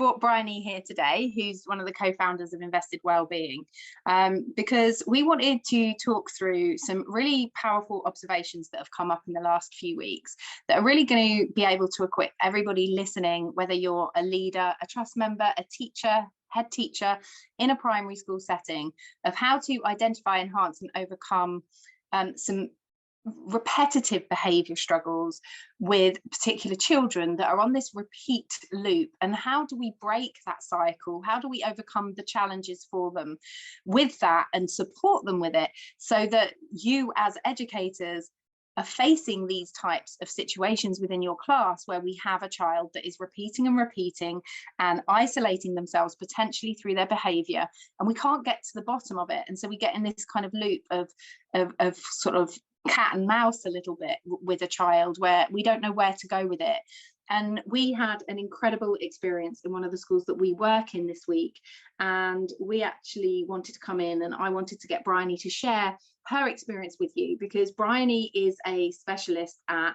brought Bryony here today, who's one of the co-founders of Invested Wellbeing, because we wanted to talk through some really powerful observations that have come up in the last few weeks that are really going to be able to equip everybody listening, whether you're a leader, a trust member, a teacher, head teacher in a primary school setting, of how to identify, enhance and overcome some repetitive behaviour struggles with particular children that are on this repeat loop, and how do we break that cycle? How do we overcome the challenges for them with that and support them with it, so that you as educators are facing these types of situations within your class where we have a child that is repeating and repeating and isolating themselves potentially through their behaviour, and we can't get to the bottom of it, and so we get in this kind of loop of sort of cat and mouse a little bit with a child where we don't know where to go with it. And we had an incredible experience in one of the schools that we work in this week, and we actually wanted to come in, and I wanted to get Bryony to share her experience with you, because Bryony is a specialist at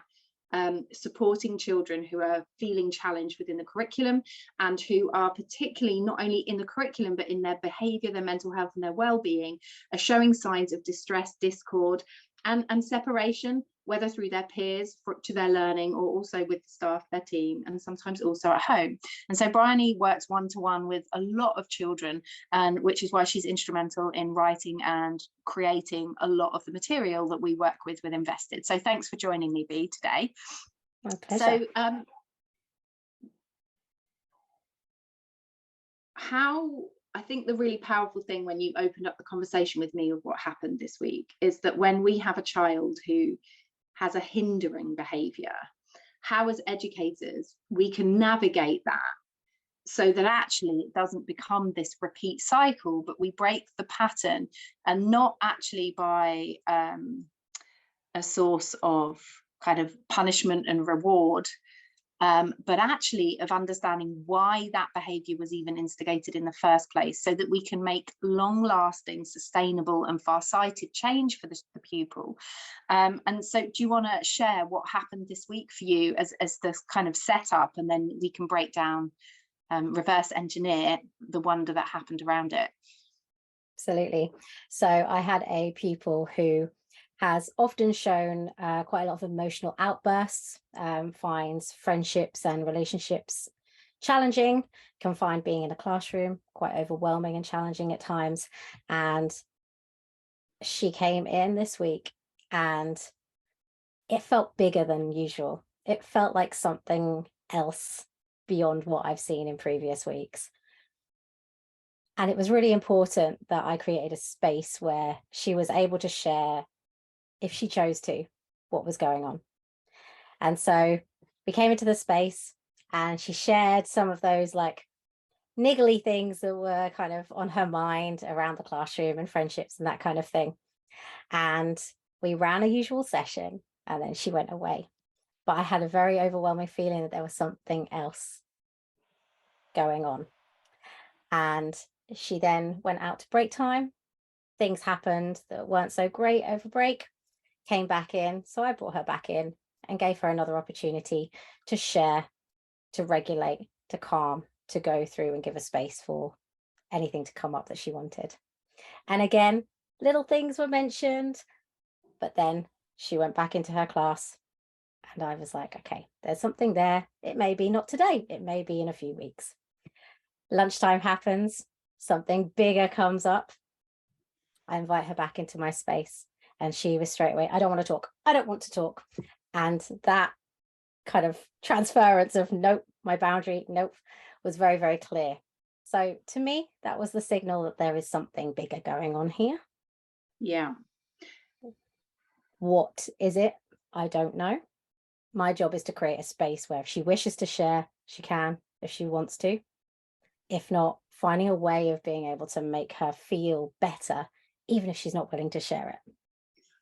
supporting children who are feeling challenged within the curriculum, and who are particularly not only in the curriculum but in their behaviour, their mental health and their well-being, are showing signs of distress, discord and separation, whether through their peers to their learning, or also with the staff, their team, and sometimes also at home. And so Bryony works one-to-one with a lot of children, and which is why she's instrumental in writing and creating a lot of the material that we work with Invested. So thanks for joining me, Bea, today. My pleasure. So I think the really powerful thing when you opened up the conversation with me of what happened this week is that when we have a child who has a hindering behaviour, how as educators we can navigate that so that actually it doesn't become this repeat cycle, but we break the pattern, and not actually by a source of kind of punishment and reward, but actually of understanding why that behaviour was even instigated in the first place, so that we can make long-lasting, sustainable and far-sighted change for the pupil. And so do you want to share what happened this week for you as this kind of setup, and then we can break down, reverse engineer the wonder that happened around it? Absolutely. So I had a pupil who has often shown quite a lot of emotional outbursts, finds friendships and relationships challenging, can find being in a classroom quite overwhelming and challenging at times. And she came in this week and it felt bigger than usual. It felt like something else beyond what I've seen in previous weeks. And it was really important that I created a space where she was able to share, if she chose to, what was going on. And so we came into the space and she shared some of those like niggly things that were kind of on her mind around the classroom and friendships and that kind of thing. And we ran a usual session and then she went away. But I had a very overwhelming feeling that there was something else going on. And she then went out to break time. Things happened that weren't so great over break, came back in. So I brought her back in and gave her another opportunity to share, to regulate, to calm, to go through and give a space for anything to come up that she wanted. And again, little things were mentioned, but then she went back into her class and I was like, okay, there's something there. It may be not today, it may be in a few weeks. Lunchtime happens, something bigger comes up. I invite her back into my space and she was straight away, I don't want to talk. I don't want to talk. And that kind of transference of nope, my boundary, nope, was very, very clear. So to me, that was the signal that there is something bigger going on here. Yeah. What is it? I don't know. My job is to create a space where if she wishes to share, she can, if she wants to. If not, finding a way of being able to make her feel better, even if she's not willing to share it.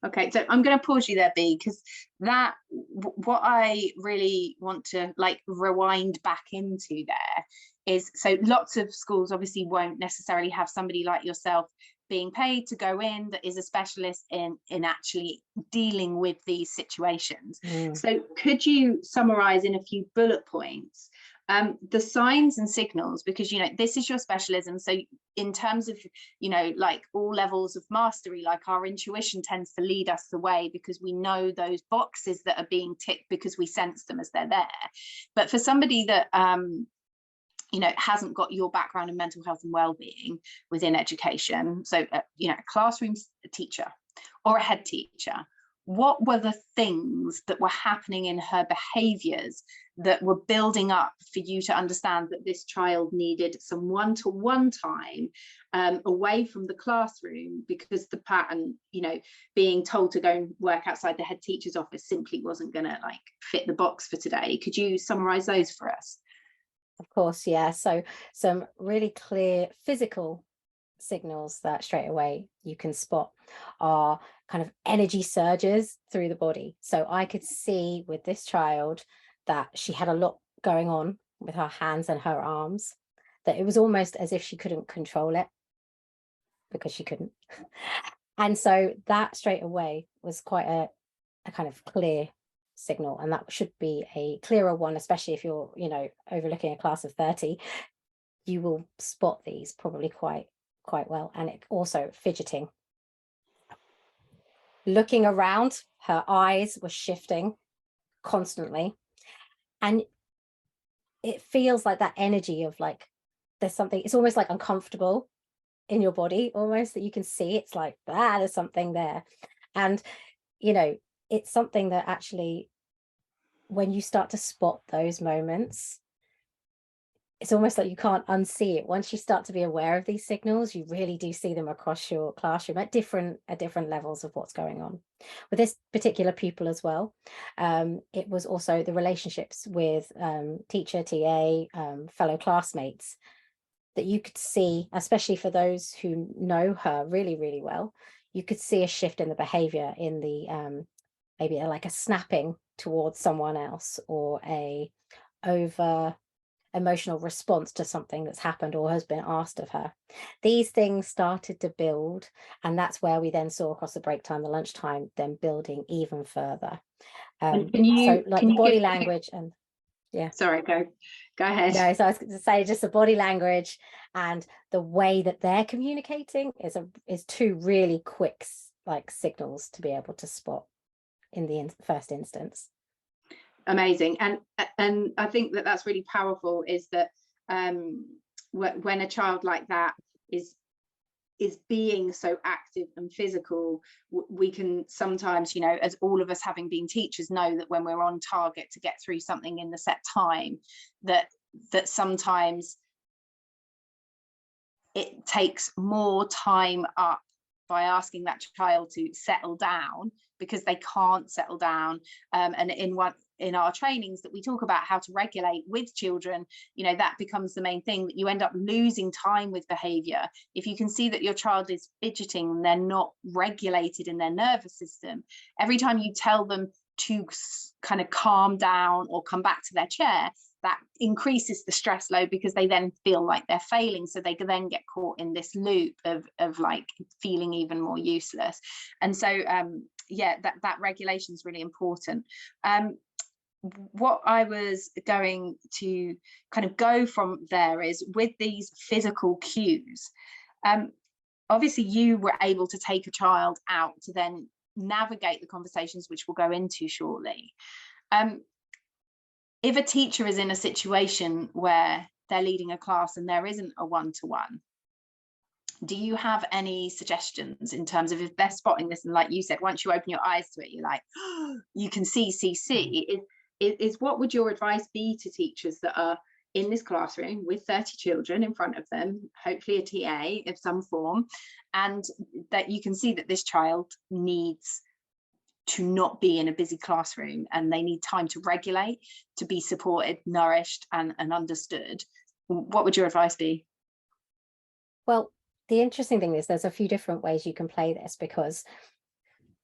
Okay, so I'm going to pause you there, Bea, because that what I really want to like rewind back into there is, so lots of schools obviously won't necessarily have somebody like yourself being paid to go in that is a specialist in actually dealing with these situations. So could you summarize in a few bullet points The signs and signals, because, you know, this is your specialism. So in terms of, you know, like all levels of mastery, like our intuition tends to lead us the way because we know those boxes that are being ticked because we sense them as they're there. But for somebody that, you know, hasn't got your background in mental health and well-being within education, so, you know, a classroom teacher or a head teacher, what were the things that were happening in her behaviours that were building up for you to understand that this child needed some one-to-one time away from the classroom, because the pattern, you know, being told to go and work outside the head teacher's office simply wasn't going to like fit the box for today? Could you summarise those for us? Of course, yeah. So some really clear physical signals that straight away you can spot are kind of energy surges through the body. So I could see with this child that she had a lot going on with her hands and her arms, that it was almost as if she couldn't control it because she couldn't. And so that straight away was quite a kind of clear signal, and that should be a clearer one, especially if you're, you know, overlooking a class of 30. You will spot these probably quite well. And it also fidgeting, looking around, her eyes were shifting constantly, and it feels like that energy of like there's something, it's almost like uncomfortable in your body, almost, that you can see. It's like, there's something there. And you know, it's something that actually, when you start to spot those moments, it's almost like you can't unsee it. Once you start to be aware of these signals, you really do see them across your classroom at different levels of what's going on. With this particular pupil as well, it was also the relationships with teacher, TA, fellow classmates, that you could see, especially for those who know her really, really well, you could see a shift in the behavior, in the maybe like a snapping towards someone else, or a over emotional response to something that's happened or has been asked of her. These things started to build, and that's where we then saw across the break time, the lunchtime, then building even further. And so like the body language and yeah. Sorry, go ahead. No, so I was going to say, just the body language and the way that they're communicating is two really quick like signals to be able to spot in the first instance. Amazing. And I think that that's really powerful, is that when a child like that is being so active and physical, we can sometimes, you know, as all of us having been teachers know, that when we're on target to get through something in the set time, that sometimes it takes more time up by asking that child to settle down, because they can't settle down. And in our trainings that we talk about how to regulate with children, you know, that becomes the main thing, that you end up losing time with behavior. If you can see that your child is fidgeting and they're not regulated in their nervous system, every time you tell them to kind of calm down or come back to their chair, that increases the stress load, because they then feel like they're failing, so they can then get caught in this loop of like feeling even more useless. And so yeah, that regulation is really important. What I was going to kind of go from there is, with these physical cues, obviously you were able to take a child out to then navigate the conversations, which we'll go into shortly. If a teacher is in a situation where they're leading a class and there isn't a one-to-one, do you have any suggestions in terms of, if they're spotting this, and like you said, once you open your eyes to it, you're like, oh, you can see, is what would your advice be to teachers that are in this classroom with 30 children in front of them, hopefully a TA of some form, and that you can see that this child needs to not be in a busy classroom and they need time to regulate, to be supported, nourished and understood? What would your advice be? Well, the interesting thing is there's a few different ways you can play this, because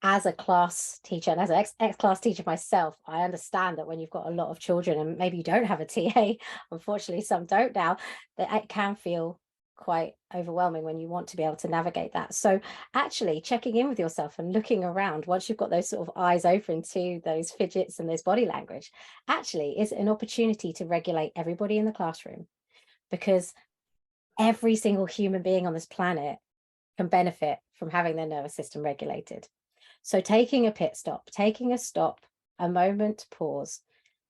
as a class teacher and as an ex-class teacher myself, I understand that when you've got a lot of children and maybe you don't have a TA, unfortunately some don't now, that it can feel quite overwhelming when you want to be able to navigate that. So actually checking in with yourself and looking around once you've got those sort of eyes open to those fidgets and those body language actually is an opportunity to regulate everybody in the classroom, because every single human being on this planet can benefit from having their nervous system regulated. So taking a pit stop, taking a stop, a moment to pause,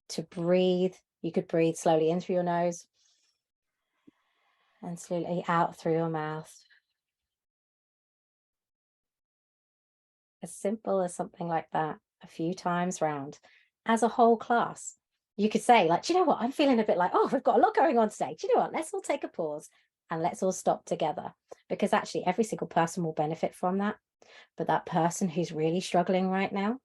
to breathe. You could breathe slowly in through your nose and slowly out through your mouth. As simple as something like that, a few times round, as a whole class. You could say, like, do you know what? I'm feeling a bit like, oh, we've got a lot going on today. Do you know what? Let's all take a pause and let's all stop together, because actually every single person will benefit from that. But that person who's really struggling right now,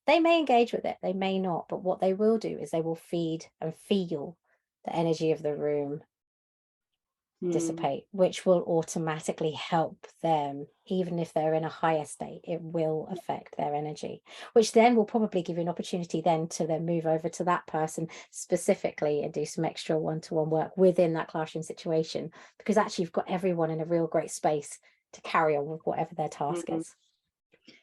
they may engage with it, they may not, but what they will do is they will feed and feel the energy of the room dissipate, which will automatically help them. Even if they're in a higher state, it will affect their energy, which then will probably give you an opportunity then to then move over to that person specifically and do some extra one-to-one work within that classroom situation, because actually you've got everyone in a real great space to carry on with whatever their task is.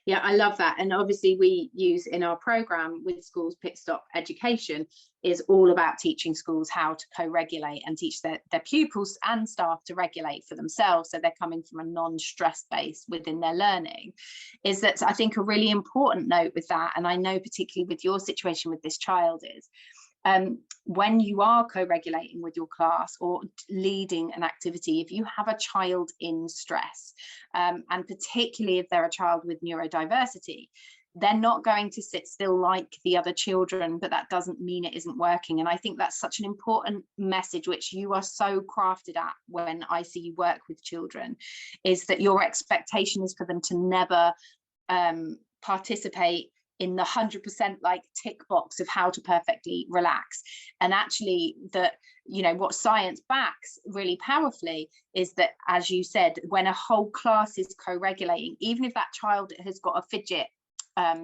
Yeah, I love that. And obviously we use in our program with schools, Pit Stop Education is all about teaching schools how to co-regulate and teach their pupils and staff to regulate for themselves, so they're coming from a non-stress base within their learning. Is that, I think, a really important note with that, and I know particularly with your situation with this child, is when you are co-regulating with your class or leading an activity, if you have a child in stress, and particularly if they're a child with neurodiversity, they're not going to sit still like the other children, but that doesn't mean it isn't working. And I think that's such an important message, which you are so crafted at when I see you work with children, is that your expectation is for them to never participate in the 100% like tick box of how to perfectly relax. And actually that, you know, what science backs really powerfully is that, as you said, when a whole class is co-regulating, even if that child has got a fidget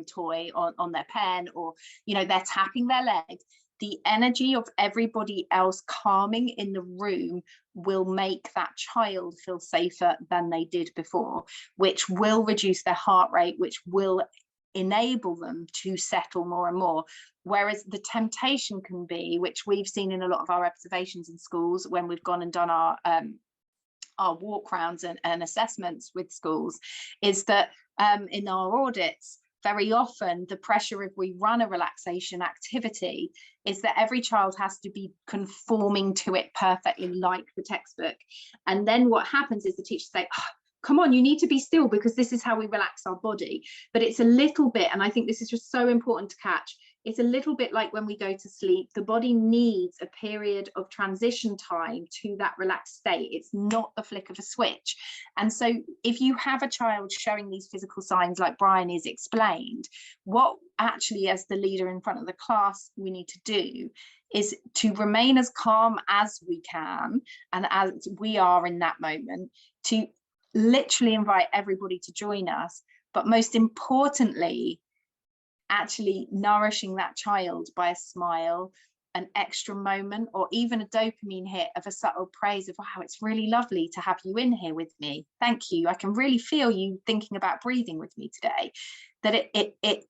toy on their pen, or, you know, they're tapping their leg, the energy of everybody else calming in the room will make that child feel safer than they did before, which will reduce their heart rate, which will enable them to settle more and more. Whereas the temptation can be, which we've seen in a lot of our observations in schools when we've gone and done our walk rounds and assessments with schools, is that in our audits, very often the pressure if we run a relaxation activity is that every child has to be conforming to it perfectly like the textbook. And then what happens is the teachers say, oh, come on, you need to be still because this is how we relax our body. But it's a little bit, and I think this is just so important to catch, it's a little bit like when we go to sleep, the body needs a period of transition time to that relaxed state. It's not the flick of a switch. And so if you have a child showing these physical signs like Bryony has explained, what actually as the leader in front of the class we need to do is to remain as calm as we can and as we are in that moment, to literally invite everybody to join us, but most importantly, actually nourishing that child by a smile, an extra moment, or even a dopamine hit of a subtle praise of, wow, it's really lovely to have you in here with me. Thank you. I can really feel you thinking about breathing with me today. That it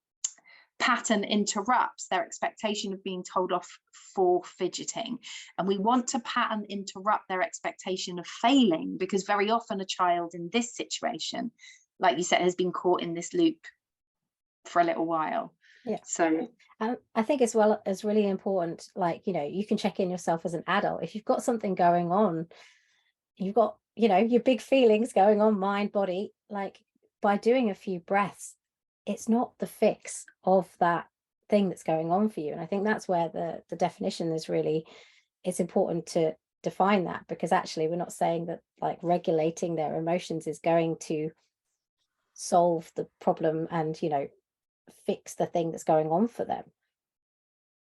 pattern interrupts their expectation of being told off for fidgeting. And we want to pattern interrupt their expectation of failing, because very often a child in this situation, like you said, has been caught in this loop for a little while. Yeah. So I think as well as really important, like, you know, you can check in yourself as an adult. If you've got something going on, you've got, you know, your big feelings going on, mind, body, like by doing a few breaths, it's not the fix of that thing that's going on for you. And I think that's where the definition is really, it's important to define that, because actually we're not saying that like regulating their emotions is going to solve the problem and, you know, fix the thing that's going on for them.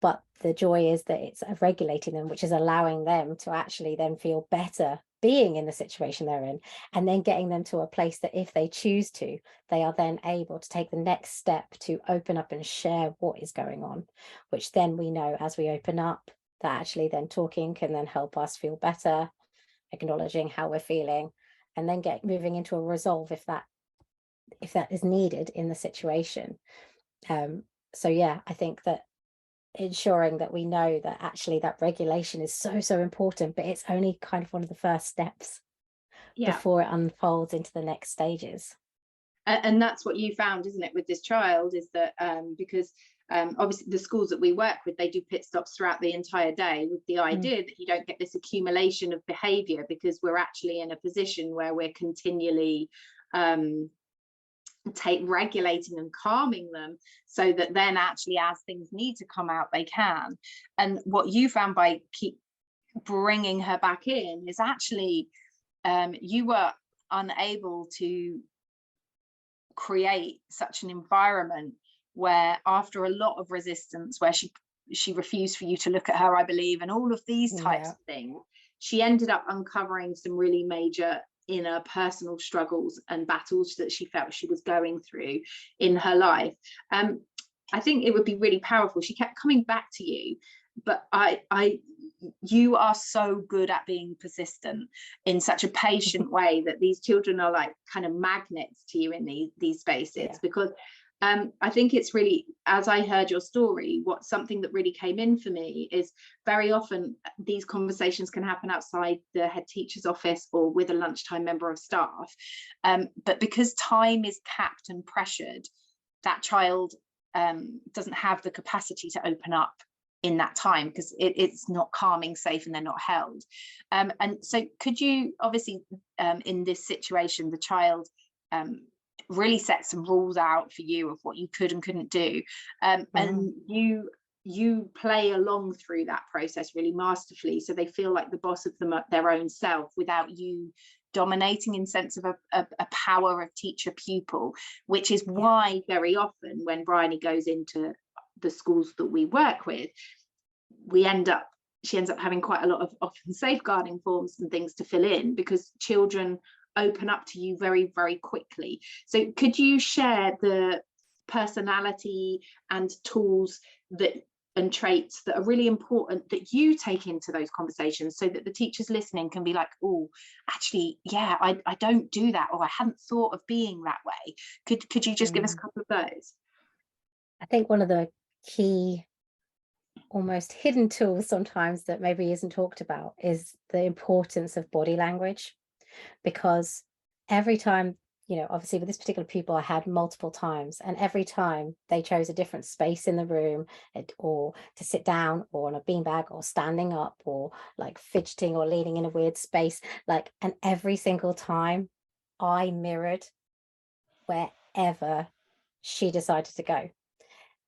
But the joy is that it's regulating them, which is allowing them to actually then feel better being in the situation they're in, and then getting them to a place that if they choose to, they are then able to take the next step to open up and share what is going on, which then we know as we open up that actually then talking can then help us feel better. acknowledging how we're feeling, and then moving into a resolve if that is needed in the situation. So yeah, I think that ensuring that we know that actually that regulation is so important, but it's only kind of one of the first steps before it unfolds into the next stages. And that's what you found, isn't it, with this child, is that because obviously the schools that we work with, they do pit stops throughout the entire day, with the idea that you don't get this accumulation of behaviour, because we're actually in a position where we're continually regulating and calming them, so that then actually as things need to come out, they can. And what you found by keep bringing her back in is actually you were unable to create such an environment where, after a lot of resistance, where she refused for you to look at her, I believe, and all of these types of things, she ended up uncovering some really major inner personal struggles and battles that she felt she was going through in her life. I think it would be really powerful. She kept coming back to you, but you are so good at being persistent in such a patient way that these children are like kind of magnets to you in these spaces. Because I think it's really, as I heard your story, something that really came in for me is, very often these conversations can happen outside the head teacher's office or with a lunchtime member of staff, but because time is capped and pressured, that child doesn't have the capacity to open up in that time, because it's not calming, safe, and they're not held. And so could you, obviously in this situation, the child really set some rules out for you of what you could and couldn't do, and you play along through that process really masterfully, so they feel like the boss of their own self, without you dominating, in sense of a power of teacher pupil, which is why very often when Bryony goes into the schools that we work with, she ends up having quite a lot of often safeguarding forms and things to fill in, because children open up to you very, very quickly. So could you share the personality and tools and traits that are really important that you take into those conversations, so that the teachers listening can be like, oh, actually, yeah, I don't do that, or I hadn't thought of being that way. Could you just give us a couple of those? I think one of the key, almost hidden tools sometimes that maybe isn't talked about is the importance of body language. Because every time, obviously with this particular pupil, I had multiple times, and every time they chose a different space in the room, or to sit down, or on a beanbag, or standing up, or like fidgeting or leaning in a weird space, and every single time I mirrored wherever she decided to go,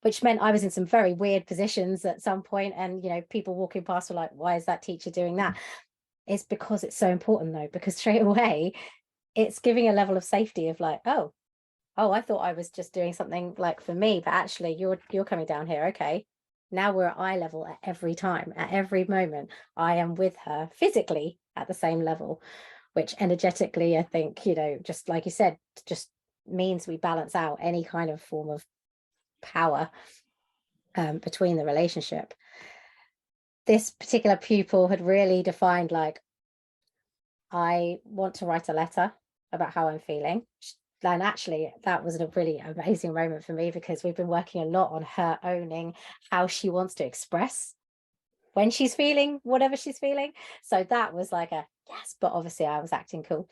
which meant I was in some very weird positions at some point, and people walking past were like, why is that teacher doing that? It's because it's so important, though, because straight away it's giving a level of safety of like, oh, I thought I was just doing something like for me, but actually you're coming down here. Okay, now we're at eye level at every time, at every moment. I am with her physically at the same level, which energetically, I think, just like you said, just means we balance out any kind of form of power between the relationship. This particular pupil had really defined, like, I want to write a letter about how I'm feeling. And actually, that was a really amazing moment for me, because we've been working a lot on her owning how she wants to express when she's feeling whatever she's feeling. So that was like a yes, but obviously I was acting cool.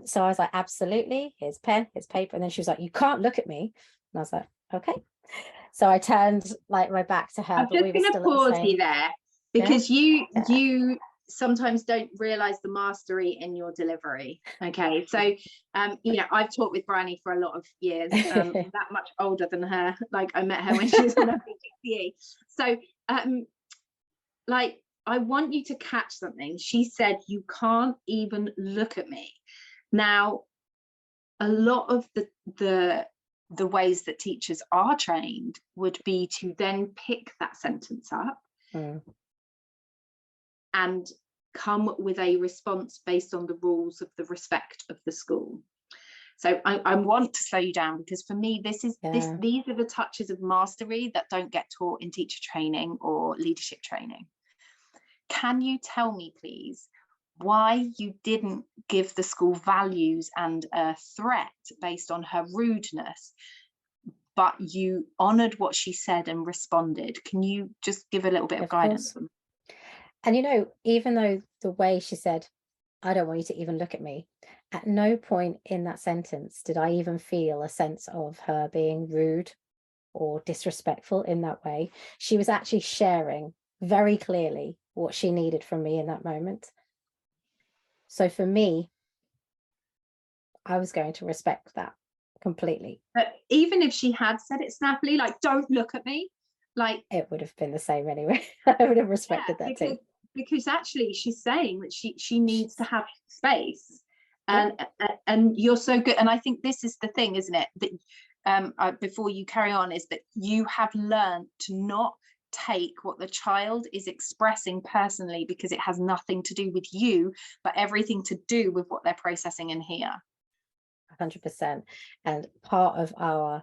So I was like, absolutely, here's pen, here's paper. And then she was like, you can't look at me. And I was like, okay. So I turned like my back to her. I'm just going to pause you there, because you sometimes don't realize the mastery in your delivery. Okay, so I've taught with Bryony for a lot of years, that much older than her. Like, I met her when she was in her PGCE. So I want you to catch something. She said, you can't even look at me. Now, a lot of the ways that teachers are trained would be to then pick that sentence up and come with a response based on the rules of the respect of the school. So I want to slow you down, because for me, these are the touches of mastery that don't get taught in teacher training or leadership training. Can you tell me, please, why you didn't give the school values and a threat based on her rudeness, but you honoured what she said and responded. Can you just give a little bit of Of guidance course. on? And, you know, even though the way she said, I don't want you to even look at me, at no point in that sentence did I even feel a sense of her being rude or disrespectful in that way. She was actually sharing very clearly what she needed from me in that moment. So for me, I was going to respect that completely. But even if she had said it snappily, like, don't look at me, like, It would have been the same anyway. I would have respected that too. because actually she's saying that she needs to have space, Yeah, and you're so good. And I think this is the thing, isn't it, that before you carry on, is that you have learned to not take what the child is expressing personally, because it has nothing to do with you, but everything to do with what they're processing in here. 100%. And part of our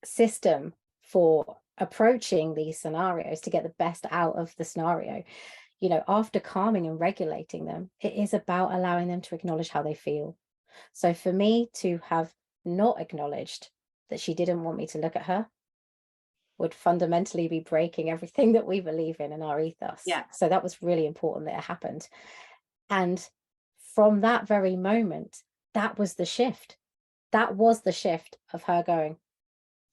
system for approaching these scenarios to get the best out of the scenario, you know, after calming and regulating them, it is about allowing them to acknowledge how they feel. So for me to have not acknowledged that she didn't want me to look at her would fundamentally be breaking everything that we believe in our ethos. Yeah. So that was really important that it happened. And from that very moment, that was the shift. That was the shift of her going,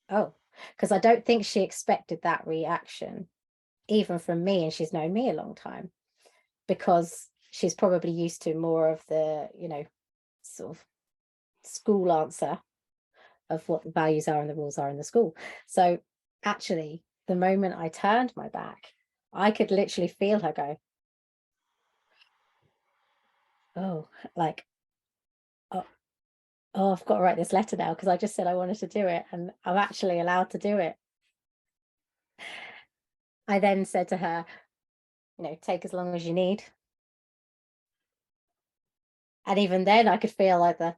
oh, because I don't think she expected that reaction, even from me, and she's known me a long time, because she's probably used to more of the, you know, sort of school answer of what the values are and the rules are in the school. So actually, the moment I turned my back, I could literally feel her go, oh, like, oh, oh, I've got to write this letter now because I just said I wanted to do it and I'm actually allowed to do it. I then said to her, you know, take as long as you need. And even then I could feel like the,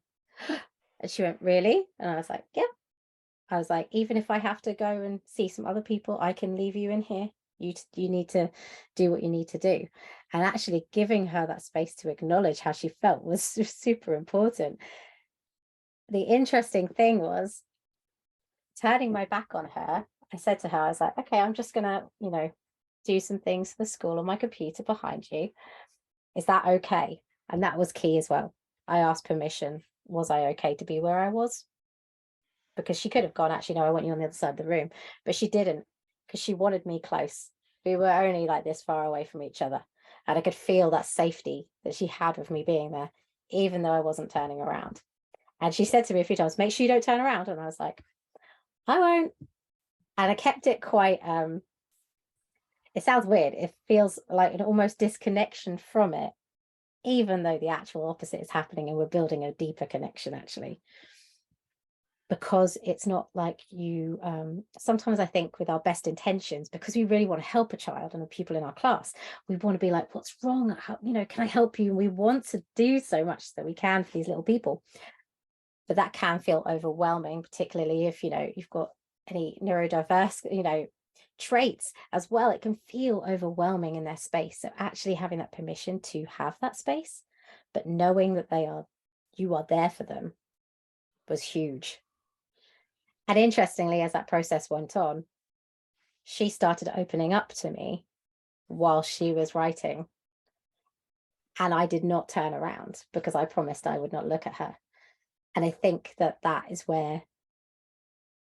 and she went, really? And I was like, yeah. I was like, even if I have to go and see some other people, I can leave you in here. You need to do what you need to do. And actually giving her that space to acknowledge how she felt was super important. The interesting thing was turning my back on her. I said to her, I was like, okay, I'm just gonna, you know, do some things for the school on my computer behind you. Is that okay? And that was key as well. I asked permission. Was I okay to be where I was? Because she could have gone, actually, no, I want you on the other side of the room. But she didn't, because she wanted me close. We were only like this far away from each other. And I could feel that safety that she had with me being there, even though I wasn't turning around. And she said to me a few times, make sure you don't turn around. And I was like, I won't. And I kept it quite, it sounds weird. It feels like an almost disconnection from it, even though the actual opposite is happening and we're building a deeper connection actually. Because it's not like you, sometimes I think with our best intentions, because we really want to help a child and a pupil in our class, we want to be like, what's wrong? How, you know, can I help you? And we want to do so much that we can for these little people. But that can feel overwhelming, particularly if, you know, you've got any neurodiverse, you know, traits as well. It can feel overwhelming in their space. So actually having that permission to have that space, but knowing that you are there for them was huge. And interestingly, as that process went on, she started opening up to me while she was writing. And I did not turn around because I promised I would not look at her. And I think that that is where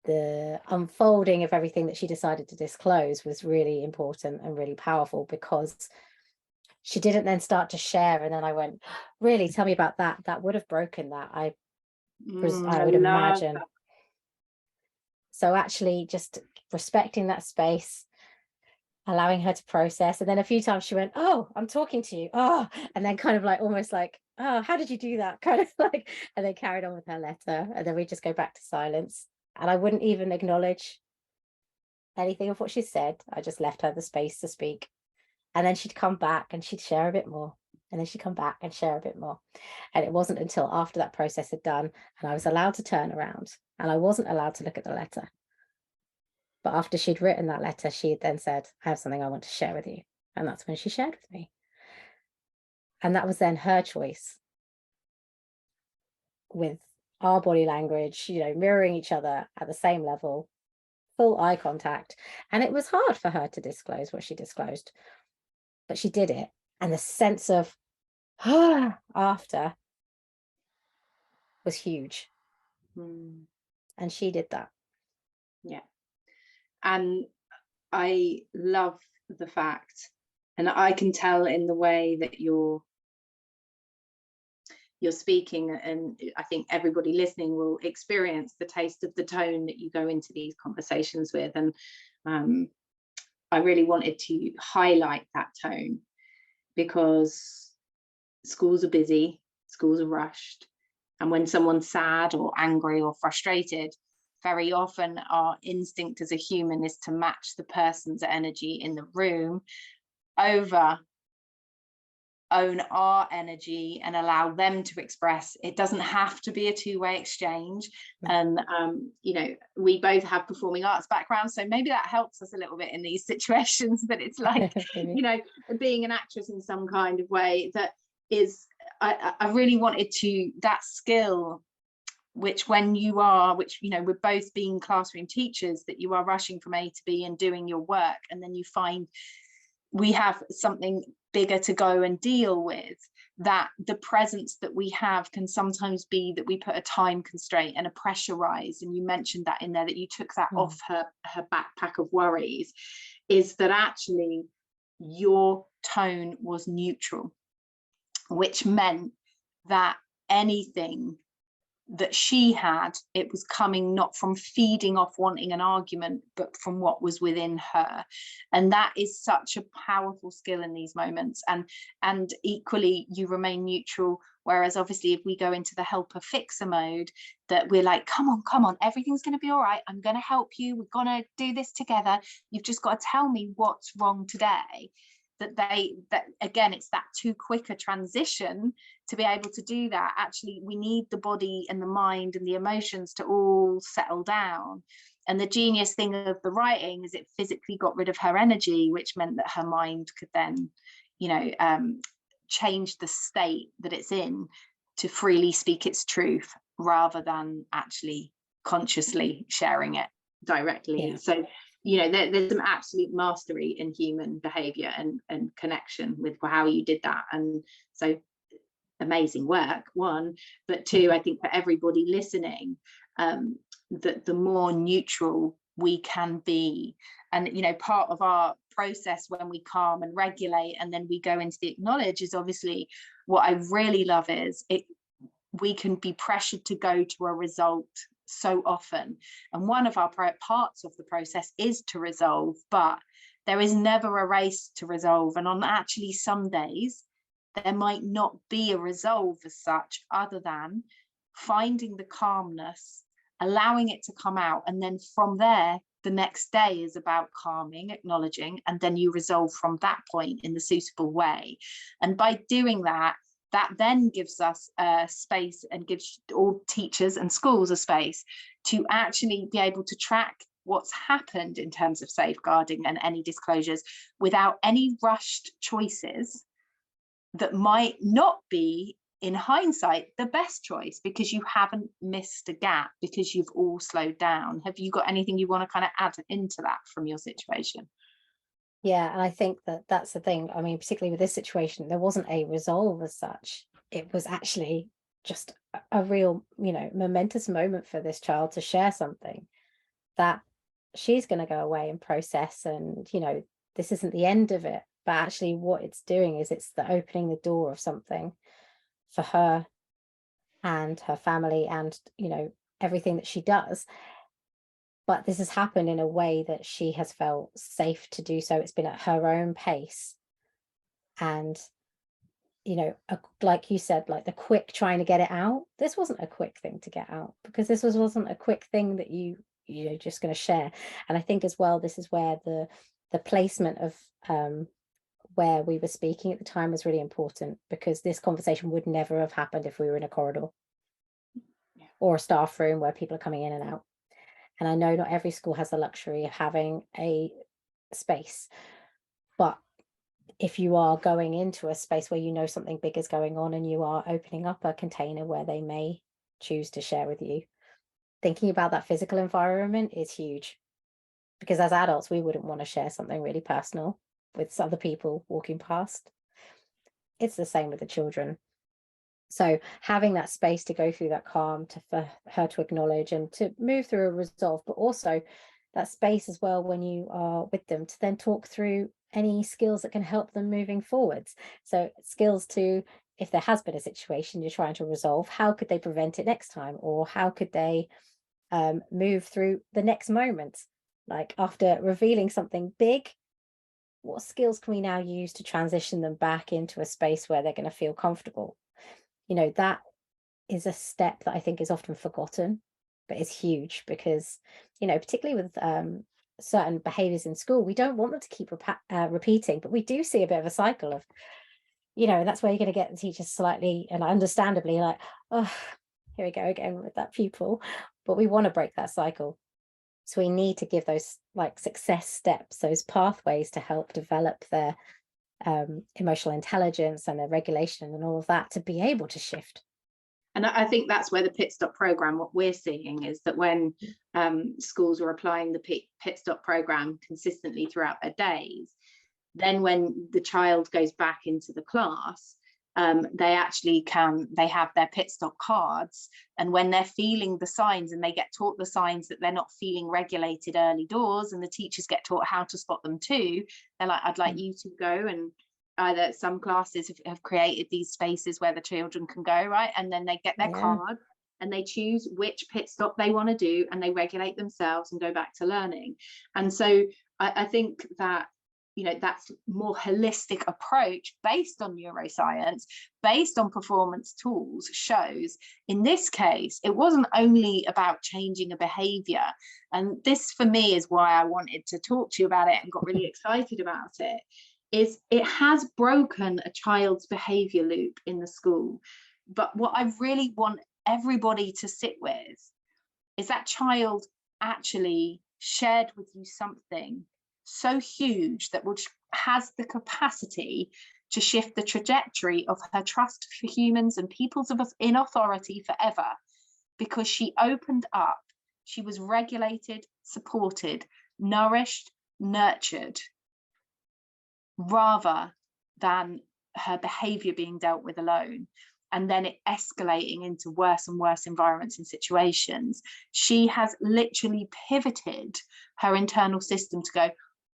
the unfolding of everything that she decided to disclose was really important and really powerful, because she didn't then start to share. And then I went, really, tell me about that. That would have broken that. I would imagine. That. So actually just respecting that space, allowing her to process. And then a few times she went, oh, I'm talking to you. Oh, and then kind of like, almost like, oh, how did you do that? Kind of like, and then carried on with her letter. And then we just go back to silence. And I wouldn't even acknowledge anything of what she said. I just left her the space to speak. And then she'd come back and she'd share a bit more. And then she'd come back and share a bit more. And it wasn't until after that process had done and I was allowed to turn around and I wasn't allowed to look at the letter. But after she'd written that letter, she then said, I have something I want to share with you. And that's when she shared with me. And that was then her choice, with our body language, you know, mirroring each other at the same level, full eye contact. And it was hard for her to disclose what she disclosed, but she did it. And the sense of after was huge. And she did that. Yeah. And I love the fact, and I can tell in the way that you're speaking, and I think everybody listening will experience the taste of the tone that you go into these conversations with. And I really wanted to highlight that tone, because schools are busy, schools are rushed, and when someone's sad or angry or frustrated, very often our instinct as a human is to match the person's energy in the room over own our energy and allow them to express. It doesn't have to be a two-way exchange. And you know, we both have performing arts backgrounds, so maybe that helps us a little bit in these situations, that it's like you know, being an actress in some kind of way. That is, I really wanted to, that skill, which when you are, which, you know, we're both being classroom teachers, that you are rushing from A to B and doing your work, and then you find we have something bigger to go and deal with, that the presence that we have can sometimes be that we put a time constraint and a pressurize. And you mentioned that in there, that you took that off her backpack of worries, is that actually your tone was neutral, which meant that anything that she had, it was coming not from feeding off wanting an argument, but from what was within her. And that is such a powerful skill in these moments. And equally, you remain neutral, whereas obviously if we go into the helper fixer mode, that we're like, come on, everything's going to be all right, I'm going to help you, we're going to do this together, you've just got to tell me what's wrong today. That again, it's that too quick a transition to be able to do that. Actually, we need the body and the mind and the emotions to all settle down. And the genius thing of the writing is it physically got rid of her energy, which meant that her mind could then, you know, change the state that it's in to freely speak its truth, rather than actually consciously sharing it directly. So, you know, there's some absolute mastery in human behavior and connection with how you did that. And so amazing work, one, but two, I think for everybody listening, that the more neutral we can be, and you know, part of our process when we calm and regulate and then we go into the acknowledge is obviously, what I really love is we can be pressured to go to a result so often, and one of our parts of the process is to resolve, but there is never a race to resolve. And on actually some days there might not be a resolve as such, other than finding the calmness, allowing it to come out, and then from there the next day is about calming, acknowledging, and then you resolve from that point in the suitable way. And by doing that, that then gives us a space, and gives all teachers and schools a space to actually be able to track what's happened in terms of safeguarding and any disclosures, without any rushed choices that might not be, in hindsight, the best choice, because you haven't missed a gap, because you've all slowed down. Have you got anything you want to kind of add into that from your situation? Yeah, and I think that that's the thing. I mean, particularly with this situation, there wasn't a resolve as such. It was actually just a real, you know, momentous moment for this child to share something that she's going to go away and process. And, you know, this isn't the end of it, but actually what it's doing is it's the opening the door of something for her and her family and, you know, everything that she does. But this has happened in a way that she has felt safe to do so. It's been at her own pace. And, you know, like you said, like the quick trying to get it out, this wasn't a quick thing to get out, because this wasn't a quick thing that you're just going to share. And I think as well, this is where the placement of where we were speaking at the time was really important, because this conversation would never have happened if we were in a corridor or a staff room where people are coming in and out. And I know not every school has the luxury of having a space, but if you are going into a space where you know something big is going on and you are opening up a container where they may choose to share with you, thinking about that physical environment is huge, because as adults we wouldn't want to share something really personal with other people walking past. It's the same with the children. So having that space to go through that calm, for her to acknowledge and to move through a resolve, but also that space as well when you are with them to then talk through any skills that can help them moving forwards. So skills to, if there has been a situation you're trying to resolve, how could they prevent it next time? Or how could they move through the next moment? Like after revealing something big, what skills can we now use to transition them back into a space where they're going to feel comfortable? That is a step that I think is often forgotten, but is huge because, particularly with certain behaviors in school, we don't want them to keep repeating, but we do see a bit of a cycle of, and that's where you're going to get the teachers slightly and understandably like, oh, here we go again with that pupil. But we want to break that cycle. So we need to give those like success steps, those pathways to help develop their emotional intelligence and their regulation and all of that to be able to shift. And I think that's where the pit stop program, what we're seeing is that when schools are applying the pit stop program consistently throughout their days, then when the child goes back into the class, they have their pit stop cards, and when they're feeling the signs and they get taught the signs that they're not feeling regulated early doors, and the teachers get taught how to spot them too, they're like, I'd like you to go, and either some classes have created these spaces where the children can go, right, and then they get their card and they choose which pit stop they want to do, and they regulate themselves and go back to learning. And so I think that that's more holistic approach based on neuroscience, based on performance tools, shows in this case it wasn't only about changing a behavior. And this for me is why I wanted to talk to you about it and got really excited about it, is it has broken a child's behavior loop in the school. But what I really want everybody to sit with is that child actually shared with you something so huge that which has the capacity to shift the trajectory of her trust for humans and peoples in authority forever, because she opened up, she was regulated, supported, nourished, nurtured, rather than her behavior being dealt with alone and then it escalating into worse and worse environments and situations. She has literally pivoted her internal system to go,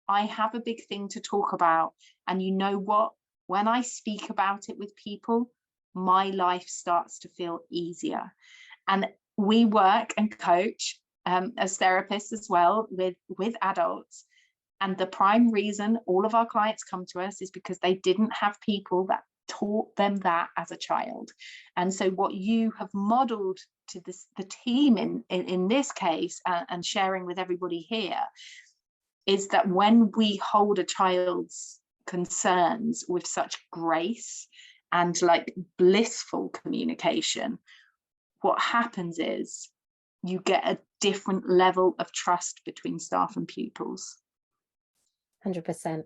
I have a big thing to talk about, and you know what, when I speak about it with people, my life starts to feel easier. And we work and coach as therapists as well with adults. And the prime reason all of our clients come to us is because they didn't have people that taught them that as a child. And so what you have modeled to the team in this case, and sharing with everybody here, is that when we hold a child's concerns with such grace and like blissful communication, what happens is you get a different level of trust between staff and pupils. 100%.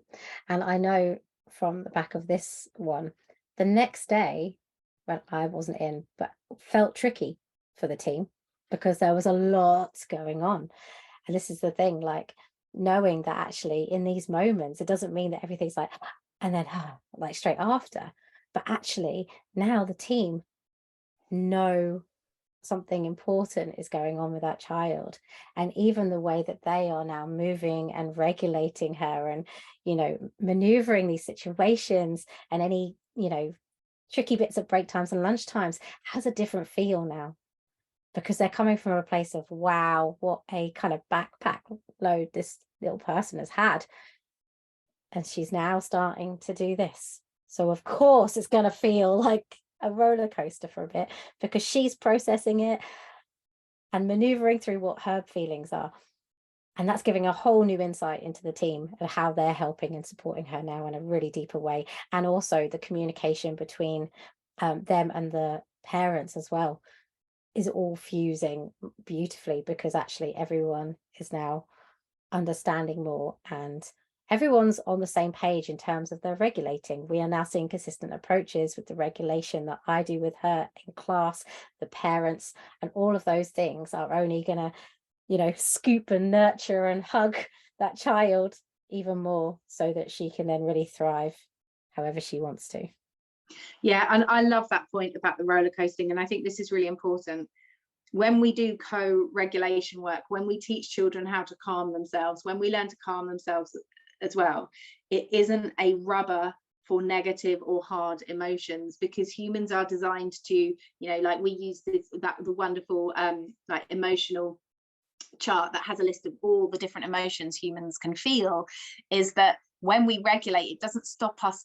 And I know from the back of this one, the next day, when I wasn't in, but felt tricky for the team because there was a lot going on. And this is the thing, like knowing that actually in these moments, it doesn't mean that everything's like, and then like straight after, but actually now the team know something important is going on with that child, and even the way that they are now moving and regulating her and maneuvering these situations and any tricky bits at break times and lunch times has a different feel now, because they're coming from a place of, wow, what a kind of backpack load this little person has had, and she's now starting to do this. So of course it's going to feel like a roller coaster for a bit, because she's processing it and maneuvering through what her feelings are. And that's giving a whole new insight into the team and how they're helping and supporting her now in a really deeper way. And also the communication between them and the parents as well is all fusing beautifully, because actually everyone is now understanding more and everyone's on the same page in terms of their regulating. We are now seeing consistent approaches with the regulation that I do with her in class, the parents, and all of those things are only going to, you know, scoop and nurture and hug that child even more so that she can then really thrive however she wants to. Yeah, and I love that point about the roller coasting, and I think this is really important. When we do co-regulation work, when we teach children how to calm themselves, when we learn to calm themselves as well, it isn't a rubber for negative or hard emotions, because humans are designed to, you know, like we use the wonderful like emotional chart that has a list of all the different emotions humans can feel, is that when we regulate, it doesn't stop us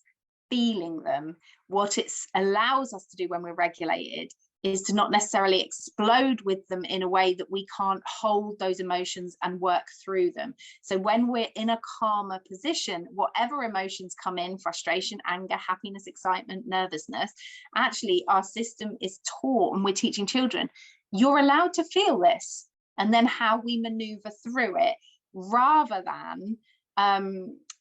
feeling them. What it allows us to do when we're regulated is to not necessarily explode with them in a way that we can't hold those emotions and work through them. So when we're in a calmer position, whatever emotions come in, frustration, anger, happiness, excitement, nervousness, actually our system is taught, and we're teaching children, you're allowed to feel this, and then how we maneuver through it, rather than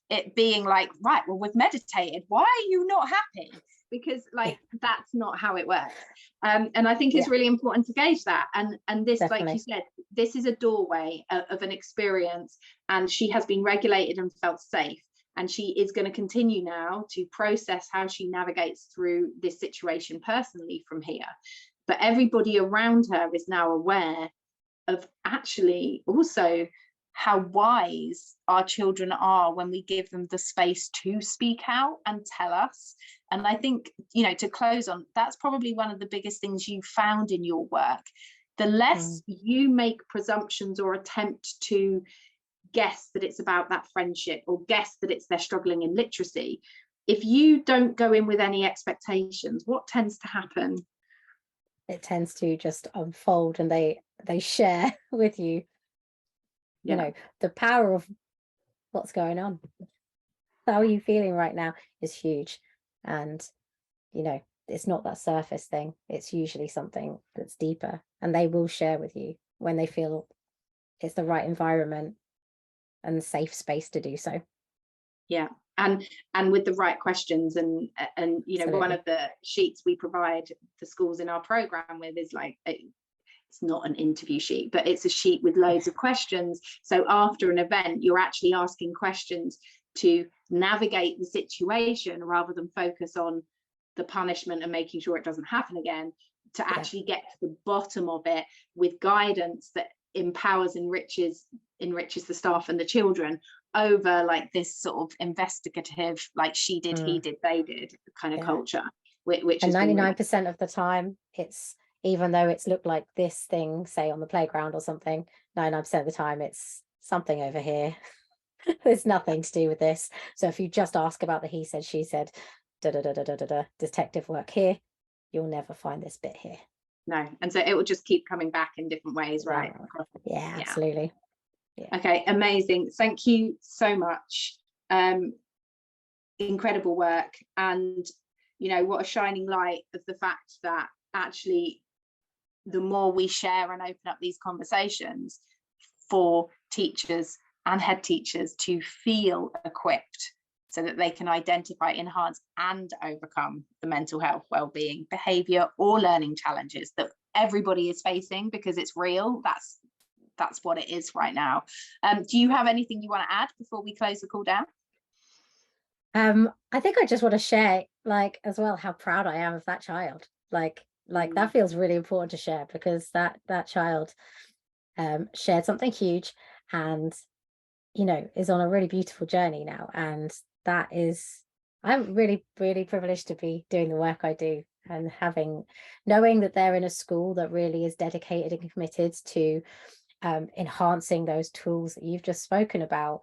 it being like, right, well, we've meditated, why are you not happy? Because like that's not how it works. And I think it's really important to gauge that. And this, Definitely. like you said, this is a doorway of an experience, and she has been regulated and felt safe, and she is going to continue now to process how she navigates through this situation personally from here. But everybody around her is now aware of actually also how wise our children are when we give them the space to speak out and tell us. And I think, you know, to close on, that's probably one of the biggest things you found in your work. The less you make presumptions or attempt to guess that it's about that friendship, or guess that it's they're struggling in literacy, if you don't go in with any expectations, what tends to happen? It tends to just unfold, and they share with you, you know, the power of what's going on. How are you feeling right now is huge. And, you know, it's not that surface thing. It's usually something that's deeper, and they will share with you when they feel it's the right environment and the safe space to do so. Yeah. And with the right questions, and you know, one of the sheets we provide the schools in our program with is like, it's not an interview sheet, but it's a sheet with loads of questions. So after an event, you're actually asking questions to navigate the situation, rather than focus on the punishment and making sure it doesn't happen again, to actually get to the bottom of it with guidance that empowers, enriches the staff and the children, over like this sort of investigative, like she did, he did, they did kind of culture, which and 99% of the time, it's, even though it's looked like this thing, say on the playground or something, 99% of the time it's something over here. There's nothing to do with this. So if you just ask about the he said, she said, detective work here, you'll never find this bit here. No. And so it will just keep coming back in different ways, right? Yeah, absolutely. Yeah. Okay, amazing. Thank you so much. Incredible work. And, you know, what a shining light of the fact that actually the more we share and open up these conversations for teachers and head teachers to feel equipped, so that they can identify, enhance and overcome the mental health, well-being, behaviour or learning challenges that everybody is facing, because it's real. That's what it is right now. Do you have anything you want to add before we close the call down? I think I just want to share, like, as well, how proud I am of that child. Like that feels really important to share, because that child shared something huge, and, you know, is on a really beautiful journey now. And that is, I'm really, really privileged to be doing the work I do, and knowing that they're in a school that really is dedicated and committed to enhancing those tools that you've just spoken about.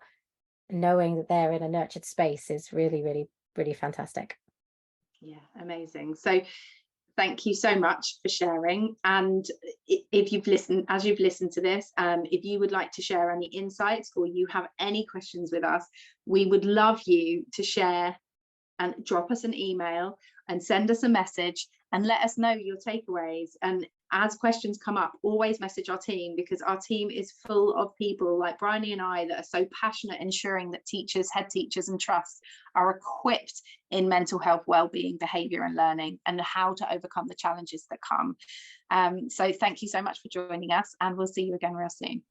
Knowing that they're in a nurtured space is really, really, really fantastic. Yeah, amazing. So thank you so much for sharing. And if you've listened, as you've listened to this, if you would like to share any insights, or you have any questions with us, we would love you to share and drop us an email and send us a message and let us know your takeaways. And as questions come up, always message our team, because our team is full of people like Bryony and I that are so passionate ensuring that teachers, head teachers and trusts are equipped in mental health, well-being, behaviour and learning, and how to overcome the challenges that come. So thank you so much for joining us, and we'll see you again real soon.